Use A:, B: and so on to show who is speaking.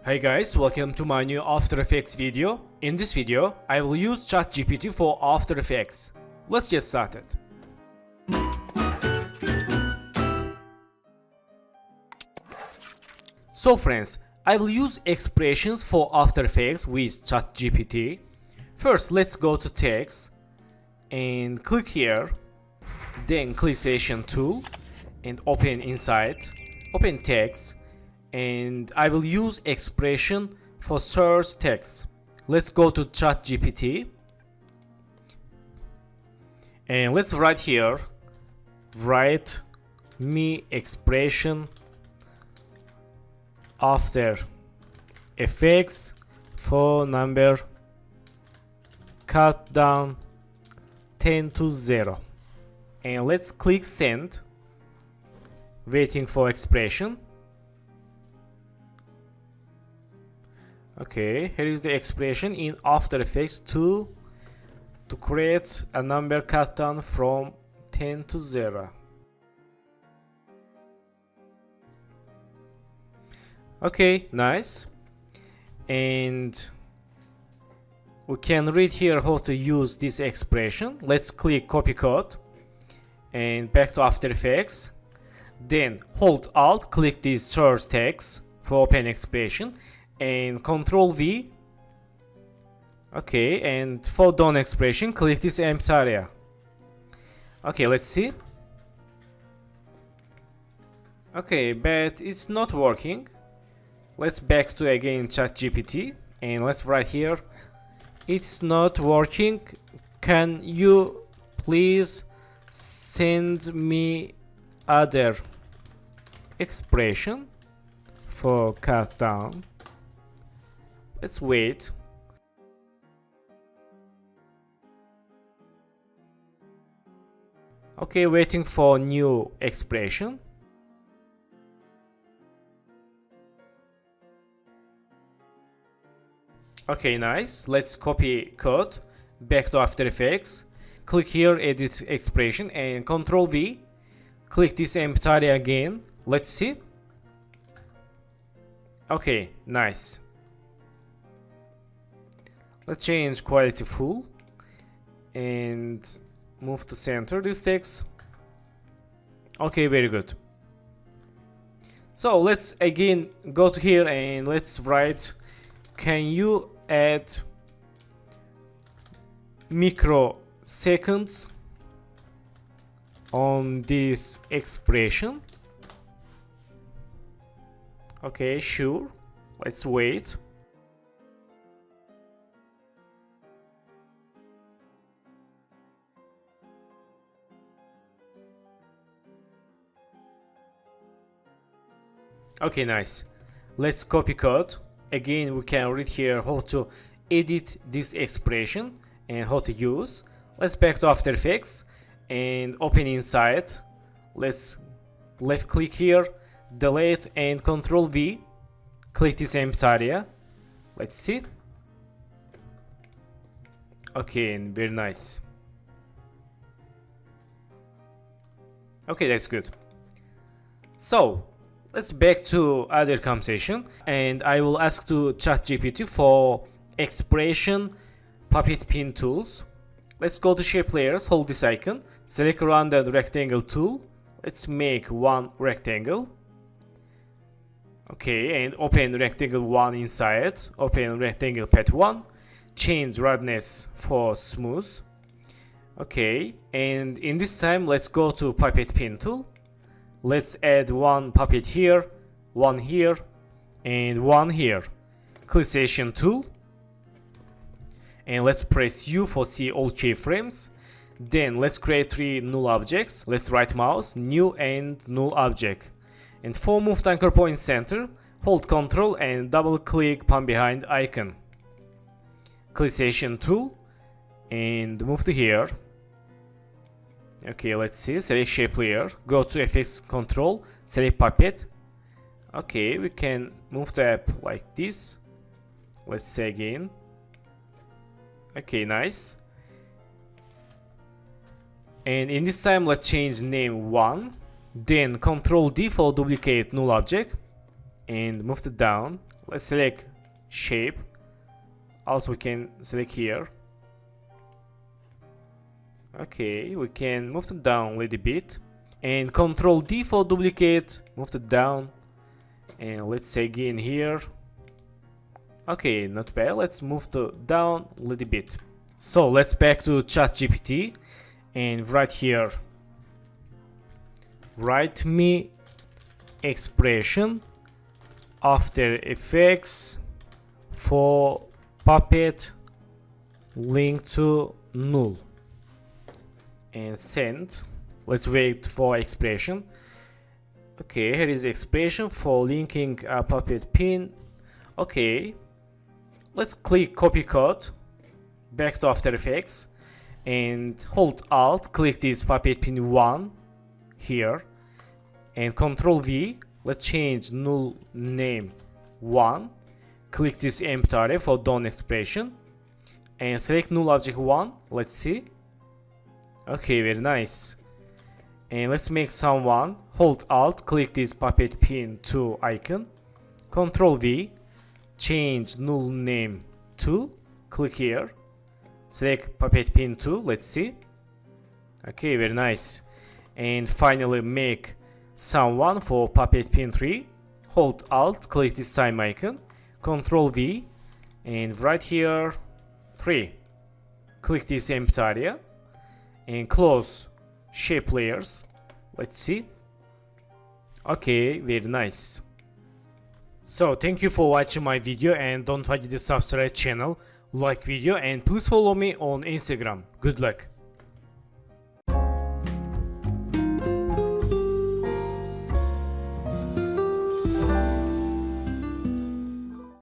A: Hey guys, welcome to my new After Effects video. In this video, I will use ChatGPT for After Effects. Let's get started. So friends, I will use expressions for After Effects with ChatGPT. First, let's go to text and click here. Then click Session Tool and open inside. Open text. And I will use expression for search text. Let's go to ChatGPT and let's write here, write me expression after effects for number cut down 10 to 0, and let's click send, waiting for expression. Okay, here is the expression in After Effects to create a number cut down from 10 to 0. Okay, nice. And we can read here how to use this expression. Let's click copy code and back to After Effects. Then hold Alt, click this source text for open expression, and Control V. Okay, and for done expression, click this empty area. Okay, let's see. Okay, but it's not working. Let's back to again ChatGPT and let's write here, it's not working. Can you please send me other expression for cut down? Let's wait. Okay, waiting for new expression. Okay, nice. Let's copy code back to After Effects. Click here, edit expression, and Control V. Click this empty area again. Let's see. Okay, nice. Let's change quality full and move to center this text. Okay, very good. So let's again go to here and let's write, can you add microseconds on this expression? Okay, sure. Let's wait. Okay, nice. Let's copy code. Again, we can read here how to edit this expression and how to use. Let's back to After Effects and open inside. Let's left click here, delete, and Control V. Click this empty area. Let's see. Okay, and very nice. Okay, that's good. So let's back to other conversation and I will ask to ChatGPT for expression puppet pin tools. Let's go to shape layers, hold this icon, select rounded rectangle tool. Let's make one rectangle. Okay, and open rectangle 1 inside, open rectangle path 1, change roughness for smooth. Okay, and in this time let's go to puppet pin tool. Let's add one puppet here, one here, and one here. Click Session Tool. And let's press U for see all keyframes. Then let's create 3 null objects. Let's right mouse, new and null object. And for move to anchor point center, hold Ctrl and double click palm behind icon. Click Session Tool and move to here. Okay, let's see, select shape layer, go to FX control, select puppet. Okay, we can move the app like this. Let's say again. Okay, nice. And in this time, let's change name 1. Then Ctrl D for duplicate null object. And move it down Let's select shape. Also we can select here. Okay, we can move it down a little bit. And Control D for duplicate. Move it down. And let's say again here. Okay, not bad. Let's move it down a little bit. So let's back to ChatGPT. And right here, write me expression After Effects for Puppet link to null, and send. Let's wait for expression. Okay, here is the expression for linking a puppet pin. Okay, let's click copy code back to After Effects and hold Alt, click this puppet pin 1 here and Control V. Let's change null name 1. Click this empty area for done expression and select null object 1. Let's see. Okay, very nice. And let's make someone. Hold Alt, click this puppet pin 2 icon. Control V. Change null name 2. Click here. Select puppet pin 2. Let's see. Okay, very nice. And finally make someone for puppet pin 3. Hold Alt, click this time icon. Control V. And right here 3. Click this empty area. And close shape layers. Let's see. Okay, very nice. So thank you for watching my video and don't forget to subscribe channel, like video and please follow me on Instagram. Good luck.